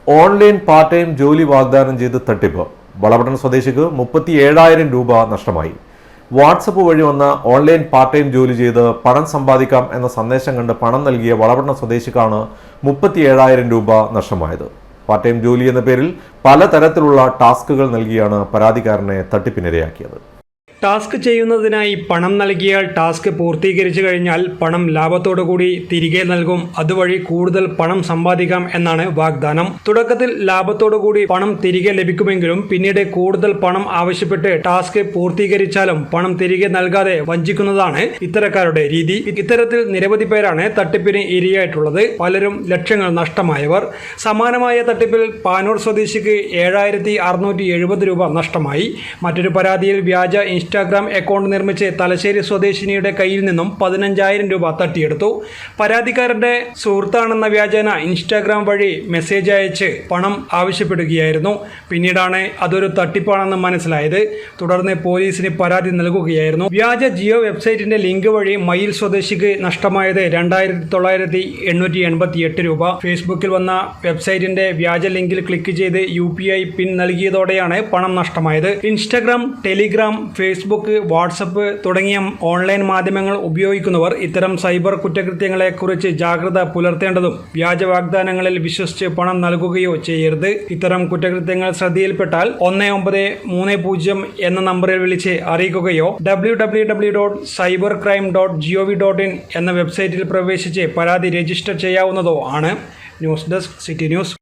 Online part time ജോലി വാഗ്ദാനം ചെയ്ത് തട്ടിപ്പ്. വളപട്ടണം സ്വദേശിക്ക് 37,000 രൂപ നഷ്ടമായി. വാട്സപ്പ് വഴി വന്ന ഓൺലൈൻ പാർട്ട് ടൈം ജോലി ചെയ്ത് പണം സമ്പാദിക്കാം എന്ന സന്ദേശം കണ്ട് പണം നൽകിയ വളപട്ടണം സ്വദേശിക്കാണ് 37,000 രൂപ നഷ്ടമായത്. പാർട്ട് ടൈം ജോലി എന്ന പേരിൽ പലതരത്തിലുള്ള ടാസ്കുകൾ നൽകിയാണ് പരാതിക്കാരനെ തട്ടിപ്പിനിരയാക്കിയത്. ടാസ്ക് ചെയ്യുന്നതിനായി പണം നൽകിയാൽ ടാസ്ക് പൂർത്തീകരിച്ചു കഴിഞ്ഞാൽ പണം ലാഭത്തോടുകൂടി തിരികെ നൽകും. അതുവഴി കൂടുതൽ പണം സമ്പാദിക്കാം എന്നാണ് വാഗ്ദാനം. തുടക്കത്തിൽ ലാഭത്തോടുകൂടി പണം തിരികെ ലഭിക്കുമെങ്കിലും പിന്നീട് കൂടുതൽ പണം ആവശ്യപ്പെട്ട് ടാസ്ക് പൂർത്തീകരിച്ചാലും പണം തിരികെ നൽകാതെ വഞ്ചിക്കുന്നതാണ് ഇത്തരക്കാരുടെ രീതി. ഇത്തരത്തിൽ നിരവധി പേരാണ് തട്ടിപ്പിന് ഇരയായിട്ടുള്ളത്. പലരും ലക്ഷങ്ങൾ നഷ്ടമായവർ. സമാനമായ തട്ടിപ്പിൽ പാനൂർ സ്വദേശിക്ക് 7,670 രൂപ നഷ്ടമായി. മറ്റൊരു പരാതിയിൽ വ്യാജ ഇൻസ്റ്റാഗ്രാം അക്കൗണ്ട് നിർമ്മിച്ച് തലശ്ശേരി സ്വദേശിനിയുടെ കയ്യിൽ നിന്നും 15,000 രൂപ തട്ടിയെടുത്തു. പരാതിക്കാരന്റെ സുഹൃത്താണെന്ന വ്യാജേന ഇൻസ്റ്റാഗ്രാം വഴി മെസ്സേജ് അയച്ച് പണം ആവശ്യപ്പെടുകയായിരുന്നു. പിന്നീടാണ് അതൊരു തട്ടിപ്പാണെന്ന് മനസ്സിലായത്. തുടർന്ന് പോലീസിന് പരാതി നൽകുകയായിരുന്നു. വ്യാജ ജിയോ വെബ്സൈറ്റിന്റെ ലിങ്ക് വഴി മയിൽ സ്വദേശിക്ക് നഷ്ടമായത് 2,988 രൂപ. ഫേസ്ബുക്കിൽ വന്ന വെബ്സൈറ്റിന്റെ വ്യാജ ലിങ്കിൽ ക്ലിക്ക് ചെയ്ത് UPI പിൻ നൽകിയതോടെയാണ് പണം നഷ്ടമായത്. ഇൻസ്റ്റാഗ്രാം, ടെലിഗ്രാം, ഫേസ്ബുക്ക്, വാട്സപ്പ് തുടങ്ങിയ ഓൺലൈൻ മാധ്യമങ്ങൾ ഉപയോഗിക്കുന്നവർ ഇത്തരം സൈബർ കുറ്റകൃത്യങ്ങളെക്കുറിച്ച് ജാഗ്രത പുലർത്തേണ്ടതും വ്യാജ വാഗ്ദാനങ്ങളിൽ വിശ്വസിച്ച് പണം നൽകുകയോ ചെയ്യരുത്. ഇത്തരം കുറ്റകൃത്യങ്ങൾ ശ്രദ്ധയിൽപ്പെട്ടാൽ 1930 എന്ന നമ്പറിൽ വിളിച്ച് അറിയിക്കുകയോ www.cybercrime.gov.in എന്ന വെബ്സൈറ്റിൽ പ്രവേശിച്ച് പരാതി രജിസ്റ്റർ ചെയ്യാവുന്നതോ ആണ്. News desk, city news.